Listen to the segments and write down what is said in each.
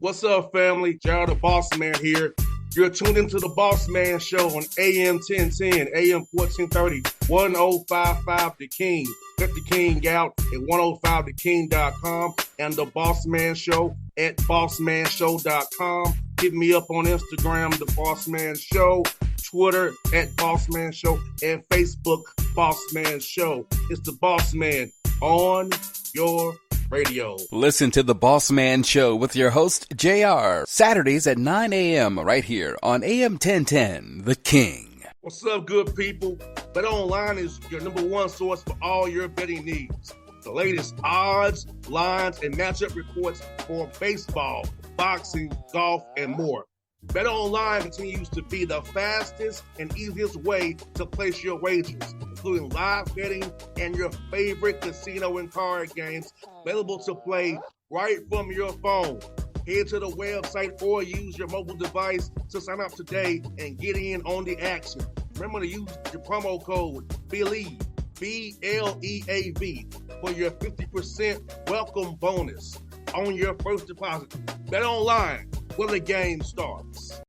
What's up, family? Gerald the Bossman here. You're tuned into the Bossman Show on AM 1010, AM 1430, 1055 The King. Let the King out at 105theking.com and the Bossman Show at bossmanshow.com. Hit me up on Instagram, The Bossman Show, Twitter at Bossman Show, and Facebook, Bossman Show. It's the Bossman on your radio. Listen to the Bossman Show with your host, JR, Saturdays at 9 a.m. right here on AM 1010, The King. What's up, good people? BetOnline is your number one source for all your betting needs. The latest odds, lines, and matchup reports for baseball, boxing, golf, and more. BetOnline continues to be the fastest and easiest way to place your wagers, including live betting and your favorite casino and card games available to play right from your phone. Head to the website or use your mobile device to sign up today and get in on the action. Remember to use your promo code BELIEVE, B-L-E-A-V, for your 50% welcome bonus on your first deposit. BetOnline, where the game starts.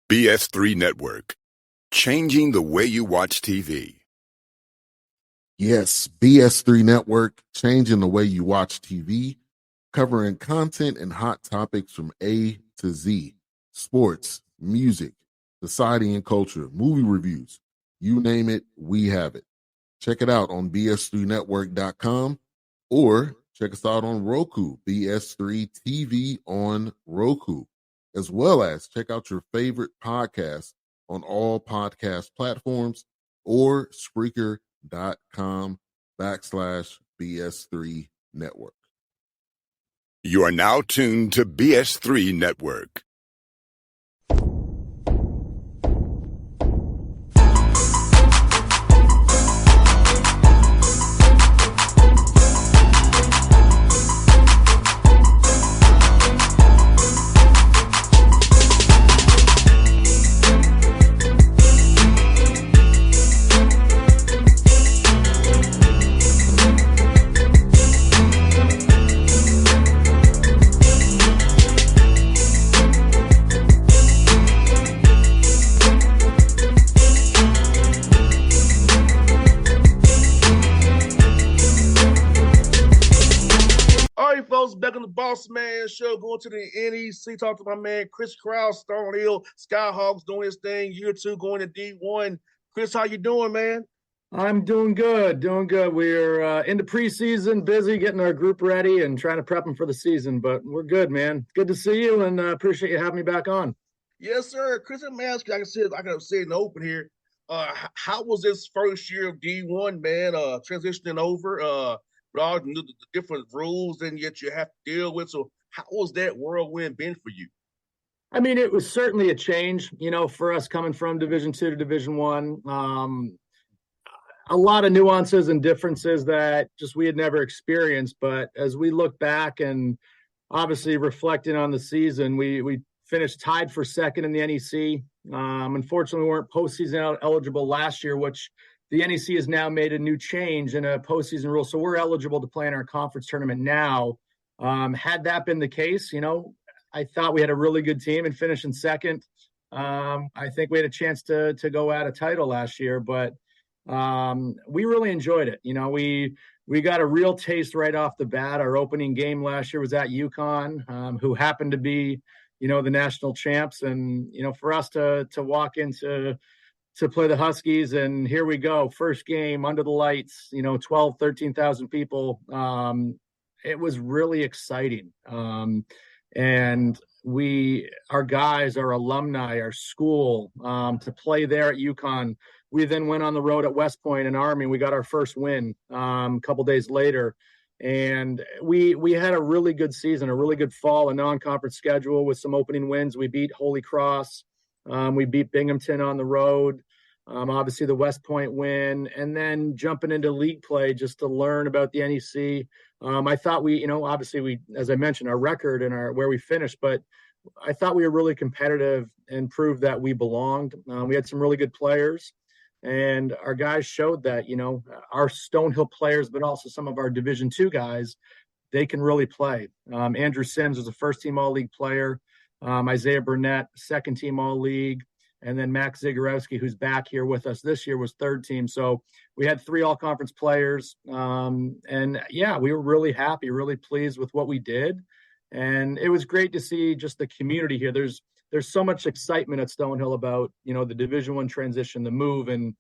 BS3 Network, changing the way you watch TV. Yes, BS3 Network, changing the way you watch TV, covering content and hot topics from A to Z, sports, music, society and culture, movie reviews, you name it, we have it. Check it out on bs3network.com or check us out on Roku, BS3 TV on Roku, as well as check out your favorite podcast on all podcast platforms or Spreaker.com/BS3 Network. You are now tuned to BS3 Network. Back on the Bossman Show, going to the NEC, talk to my man Chris Kraus, Stone Hill, Skyhawks doing his thing, year two going to D1. Chris, how you doing, man? I'm doing good. We're into preseason, busy getting our group ready and trying to prep them for the season, but we're good, man. Good to see you, and appreciate you having me back on. Yes, sir. Chris, let me ask you, like I said in the open here, how was this first year of D1, man, transitioning over, with all the different rules and yet you have to deal with? So how was that whirlwind been for you? I mean, it was certainly a change, for us coming from Division II to Division I. A lot of nuances and differences that just we had never experienced. But as we look back and obviously reflecting on the season, we finished tied for second in the NEC. Unfortunately, we weren't postseason eligible last year, which the NEC has now made a new change in a postseason rule, so we're eligible to play in our conference tournament now. Had that been the case, I thought we had a really good team and finishing second. I think we had a chance to go at a title last year, but we really enjoyed it. We got a real taste right off the bat. Our opening game last year was at UConn, who happened to be, the national champs, and for us to walk into to play the Huskies, and here we go, first game under the lights, 12, 13,000 people. It was really exciting. And our guys, our alumni, our school, to play there at UConn. We then went on the road at West Point and Army. We got our first win a couple days later. And we had a really good season, a really good fall, a non-conference schedule with some opening wins. We beat Holy Cross. We beat Binghamton on the road. Obviously the West Point win, and then jumping into league play just to learn about the NEC. I thought obviously as I mentioned, our record and where we finished, but I thought we were really competitive and proved that we belonged. We had some really good players, and our guys showed that, our Stonehill players, but also some of our Division II guys they can really play. Andrew Sims was a first-team All-League player. Isaiah Burnett, second-team All-League. And then Max Zagorowski, who's back here with us this year, was third team. So we had 3 all-conference players. And, yeah, we were really happy, really pleased with what we did. And it was great to see just the community here. There's so much excitement at Stonehill about, the Division I transition, the move, and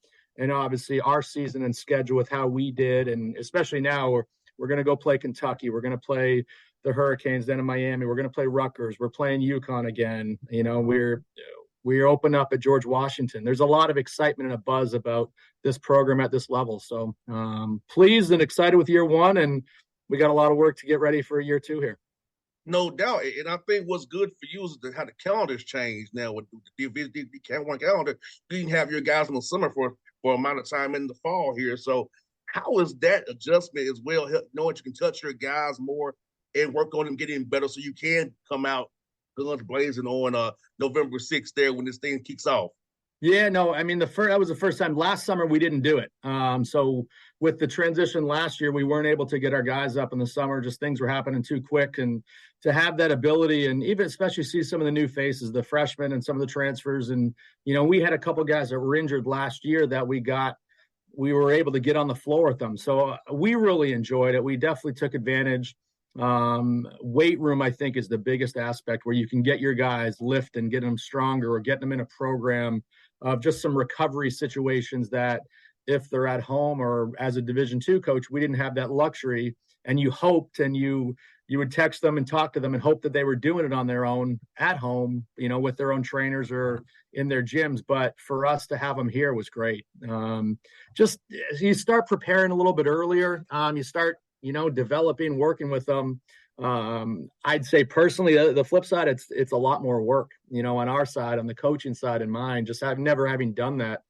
obviously our season and schedule with how we did. And especially now we're going to go play Kentucky. We're going to play the Hurricanes then in Miami. We're going to play Rutgers. We're playing UConn again. We're open up at George Washington. There's a lot of excitement and a buzz about this program at this level. So pleased and excited with year 1, and we got a lot of work to get ready for year 2 here. No doubt. And I think what's good for you is how the calendar's changed now with the one calendar. You can have your guys in the summer for amount of time in the fall here. So how is that adjustment as well, knowing you can touch your guys more and work on them getting better so you can come out guns blazing on November 6th there when this thing kicks off? Yeah, no, I mean, that was the first time. Last summer we didn't do it. So with the transition last year, we weren't able to get our guys up in the summer. Just things were happening too quick. And to have that ability, and even especially see some of the new faces, the freshmen and some of the transfers. And, we had a couple guys that were injured last year that we were able to get on the floor with them. So we really enjoyed it. We definitely took advantage. Weight room, I think, is the biggest aspect where you can get your guys lift and get them stronger, or get them in a program of just some recovery situations that if they're at home or as a Division II coach, we didn't have that luxury. And you hoped, and you would text them and talk to them and hope that they were doing it on their own at home, with their own trainers or in their gyms. But for us to have them here was great. Just you start preparing a little bit earlier. You start, developing, working with them. I'd say personally, the flip side, it's a lot more work, on our side, on the coaching side and mine, just never having done that.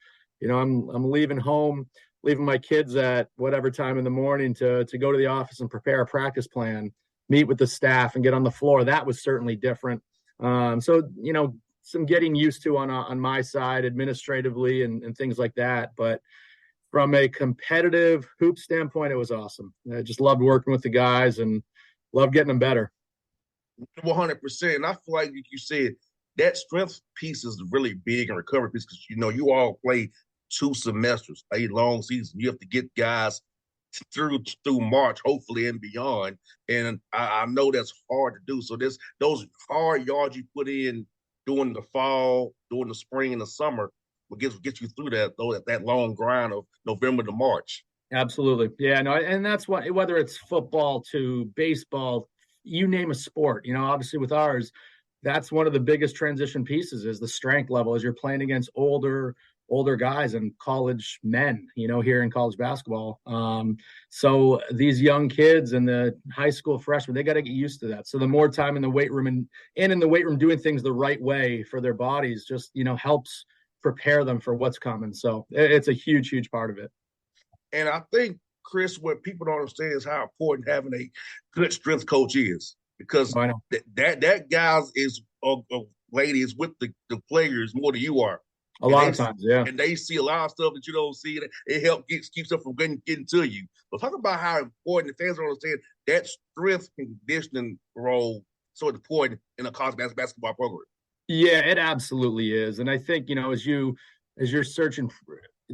I'm leaving home, leaving my kids at whatever time in the morning to go to the office and prepare a practice plan, meet with the staff and get on the floor. That was certainly different. So, some getting used to on my side administratively and things like that. But from a competitive hoop standpoint, it was awesome. I just loved working with the guys and loved getting them better. 100%. And I feel like you said that strength piece is really big in recovery piece because, you all play 2 semesters, a long season. You have to get guys through March, hopefully, and beyond. And I know that's hard to do. So those hard yards you put in during the fall, during the spring and the summer, will get you through that long grind of November to March. Absolutely. Yeah, no, and that's why, whether it's football to baseball, you name a sport, obviously with ours, that's one of the biggest transition pieces is the strength level as you're playing against older guys and college men, here in college basketball. So these young kids and the high school freshmen, they got to get used to that. So the more time in the weight room and in the weight room doing things the right way for their bodies just, helps prepare them for what's coming. So it's a huge, huge part of it. And I think, Chris, what people don't understand is how important having a good strength coach is, because that guys is lady is with the players more than you are. A lot of times, yeah. And they see a lot of stuff that you don't see. It keeps them from getting to you. But talk about how important the fans don't understand that strength and conditioning role so important in a college basketball program. Yeah, it absolutely is. And I think, as you're searching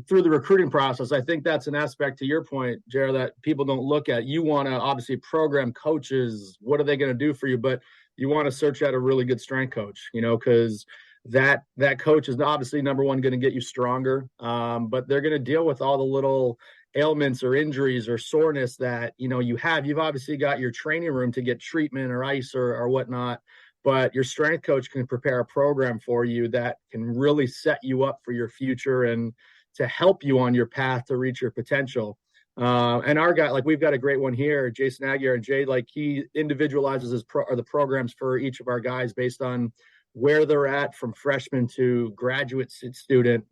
through the recruiting process, I think that's an aspect to your point, Jared, that people don't look at. You want to obviously program coaches. What are they going to do for you? But you want to search out a really good strength coach, because that coach is obviously, number one, going to get you stronger. But they're going to deal with all the little ailments or injuries or soreness that, you have. You've obviously got your training room to get treatment or ice or whatnot. But your strength coach can prepare a program for you that can really set you up for your future and to help you on your path to reach your potential. And our guy, we've got a great one here, Jason Aguirre, and Jay, he individualizes the programs for each of our guys based on where they're at from freshman to graduate student,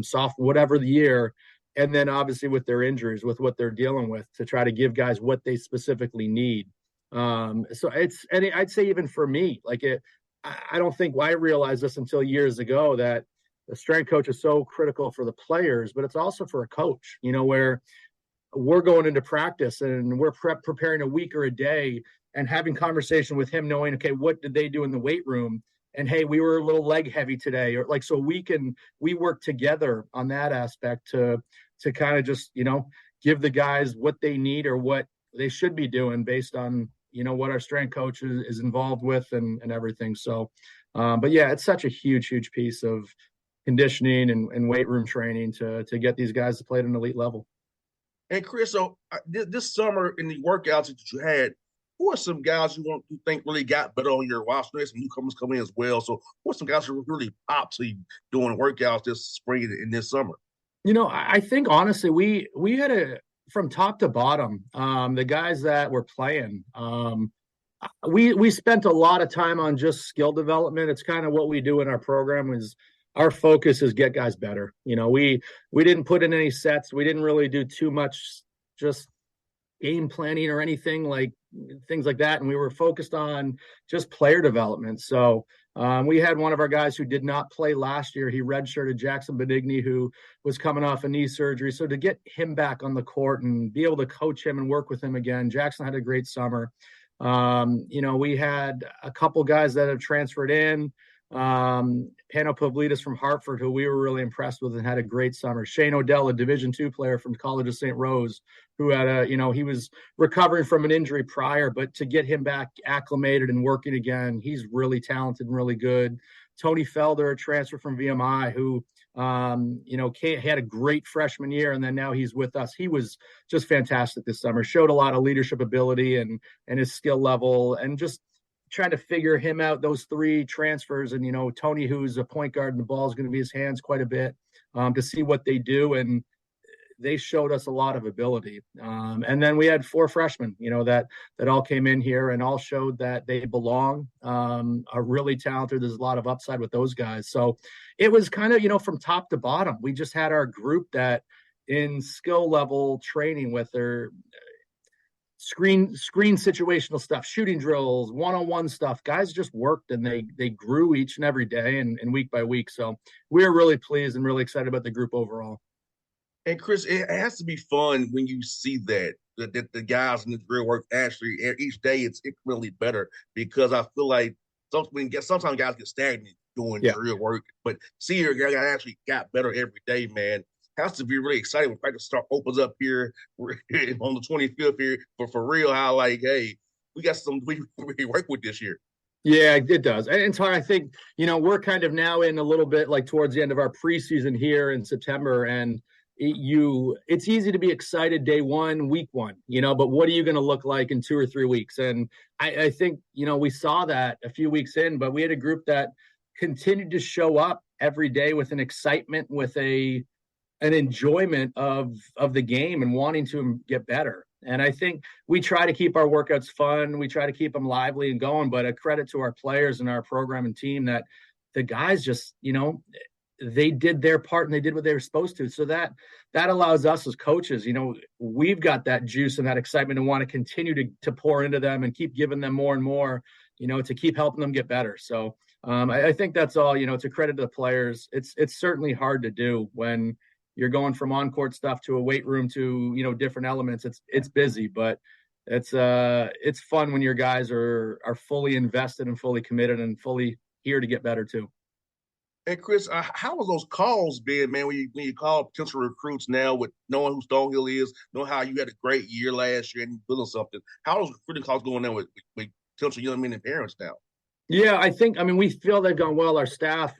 sophomore, whatever the year. And then obviously with their injuries, with what they're dealing with, to try to give guys what they specifically need. So I'd say even for me, I don't think I realized this until years ago that the strength coach is so critical for the players, but it's also for a coach, where we're going into practice and we're preparing a week or a day and having conversation with him, knowing, okay, what did they do in the weight room? And hey, we were a little leg heavy today, or like, so we work together on that aspect to kind of just, give the guys what they need or what they should be doing based on, what our strength coach is involved with and everything. So, but yeah, it's such a huge piece of conditioning and weight room training to get these guys to play at an elite level. And Chris, so this summer in the workouts that you had, who are some guys you think really got better on your roster? There's some newcomers coming in as well. So who are some guys who really popped to you doing workouts this spring and this summer? I think honestly, we had from top to bottom, the guys that were playing, we spent a lot of time on just skill development. It's kind of what we do in our program is our focus is get guys better. We didn't put in any sets. We didn't really do too much just game planning or anything like things like that. And we were focused on just player development. So we had one of our guys who did not play last year. He redshirted, Jackson Benigni, who was coming off a knee surgery. So to get him back on the court and be able to coach him and work with him again, Jackson had a great summer. We had a couple guys that have transferred in. Pano Pavlidis from Hartford, who we were really impressed with and had a great summer. Shane Odell, a Division II player from College of St. Rose, who had he was recovering from an injury prior, but to get him back acclimated and working again, he's really talented and really good. Tony Felder, a transfer from VMI, who, had a great freshman year, and then now he's with us. He was just fantastic this summer, showed a lot of leadership ability and his skill level, and just trying to figure him out, those three transfers. And, Tony, who's a point guard, and the ball is going to be his hands quite a bit, to see what they do. And they showed us a lot of ability. And then we had four freshmen, that all came in here and all showed that they belong, are really talented. There's a lot of upside with those guys. So it was kind of, from top to bottom. We just had our group that in skill level training with their screen situational stuff, shooting drills, one-on-one stuff. Guys just worked and they grew each and every day and week by week. So we're really pleased and really excited about the group overall. And Chris, it has to be fun when you see that the guys in the drill work actually each day it's incrementally better, because I feel like sometimes guys get stagnant doing drill work, but see your guy actually got better every day, man. Has to be really exciting when practice opens up here on the 25th here for real. How hey, we got some we work with this year. Yeah, it does. And it's hard. I think, we're kind of now in a little bit like towards the end of our preseason here in September, and it's easy to be excited day one, week one, but what are you going to look like in 2 or 3 weeks? And I think, we saw that a few weeks in, but we had a group that continued to show up every day with an excitement, with an enjoyment of the game and wanting to get better. And I think we try to keep our workouts fun. We try to keep them lively and going, but a credit to our players and our program and team that the guys just, they did their part and they did what they were supposed to. So that allows us as coaches, we've got that juice and that excitement and want to continue to pour into them and keep giving them more and more, to keep helping them get better. So I think that's all, it's a credit to the players. It's certainly hard to do when you're going from on-court stuff to a weight room to, different elements. It's busy, but it's fun when your guys are fully invested and fully committed and fully here to get better too. And Chris, how have those calls been, man, when you call potential recruits now with knowing who Stonehill is, knowing how you had a great year last year and building something? How are those recruiting calls going now with potential young men and parents now? Yeah, we feel they've gone well. Our staff,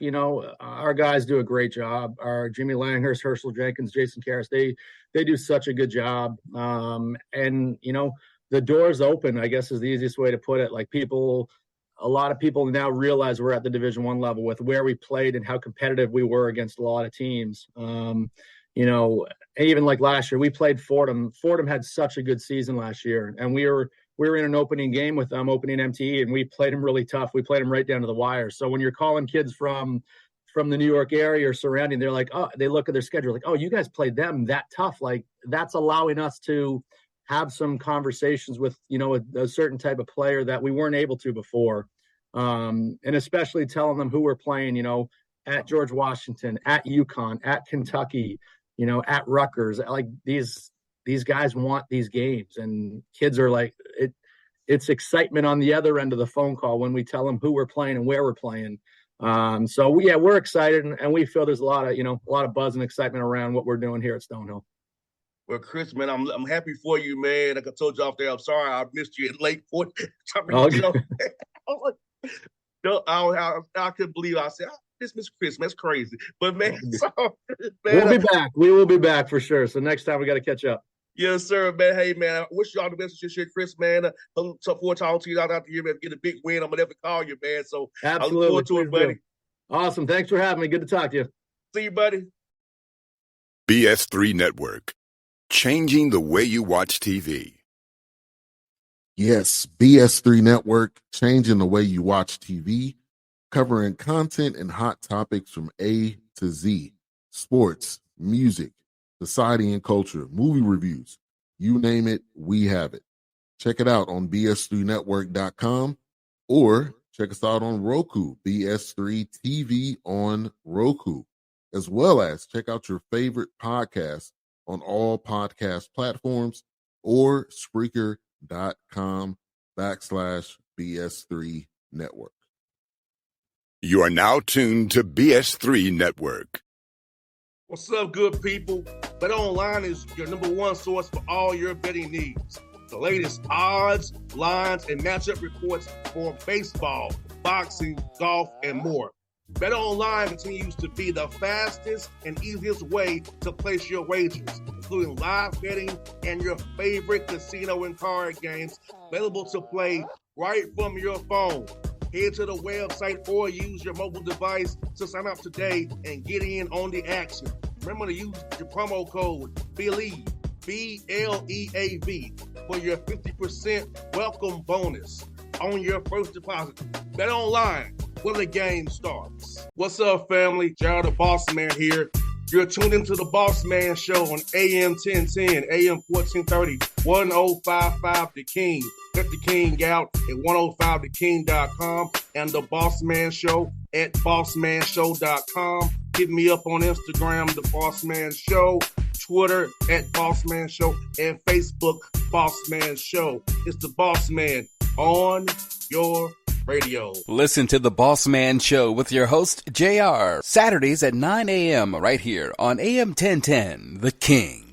our guys do a great job. Our Jimmy Langhurst, Herschel Jenkins, Jason Karras, they do such a good job. And, the door's open, I guess is the easiest way to put it. Like a lot of people now realize we're at the Division I level with where we played and how competitive we were against a lot of teams. Even like last year, we played Fordham. Fordham had such a good season last year, and we were in an opening game with them, opening MTE, and we played them really tough. We played them right down to the wire. So when you're calling kids from the New York area or surrounding, they're like, oh, they look at their schedule like, oh, you guys played them that tough. Like that's allowing us to have some conversations with, a certain type of player that we weren't able to before. And especially telling them who we're playing, at George Washington, at UConn, at Kentucky, at Rutgers, like these these guys want these games, and kids are like, it's excitement on the other end of the phone call when we tell them who we're playing and where we're playing. We're excited, and we feel there's a lot of buzz and excitement around what we're doing here at Stonehill. Well, Chris, man, I'm happy for you, man. Like I told you off there, I'm sorry I missed you at late 40. I couldn't believe I said, this Miss Chris, that's crazy. But man, we'll be back. We will be back for sure. So next time we got to catch up. Yes, sir, man. Hey, man, I wish you all the best with your shit, Chris, man. Look forward to talking to you out here, man. Get a big win. I'm going to call you, man. So absolutely. I look forward to it, buddy. Awesome. Thanks for having me. Good to talk to you. See you, buddy. BS3 Network. Changing the way you watch TV. Yes, BS3 Network, changing the way you watch TV, covering content and hot topics from A to Z, sports, music, society and culture, movie reviews, you name it, we have it. Check it out on bs3network.com or check us out on Roku, BS3 TV on Roku, as well as check out your favorite podcast on all podcast platforms or Spreaker.com/BS3 Network. You are now tuned to BS3 Network. What's up, good people? BetOnline is your number one source for all your betting needs. The latest odds, lines, and matchup reports for baseball, boxing, golf, and more. BetOnline continues to be the fastest and easiest way to place your wagers, including live betting and your favorite casino and card games available to play right from your phone. Head to the website or use your mobile device to sign up today and get in on the action. Remember to use your promo code BELIEVE, BLEAV, for your 50% welcome bonus on your first deposit. BetOnline, where the game starts. What's up, family? Jared the Bossman here. You're tuned into the Bossman Show on AM 1010, AM 1430, 1055 The King. Check The King out at 105theking.com and the Bossman Show at bossmanshow.com. Hit me up on Instagram, The Bossman Show, Twitter at Bossman Show, and Facebook, Bossman Show. It's the Bossman on your radio. Listen to The Bossman Show with your host, JR, Saturdays at 9 a.m. right here on AM 1010, The King.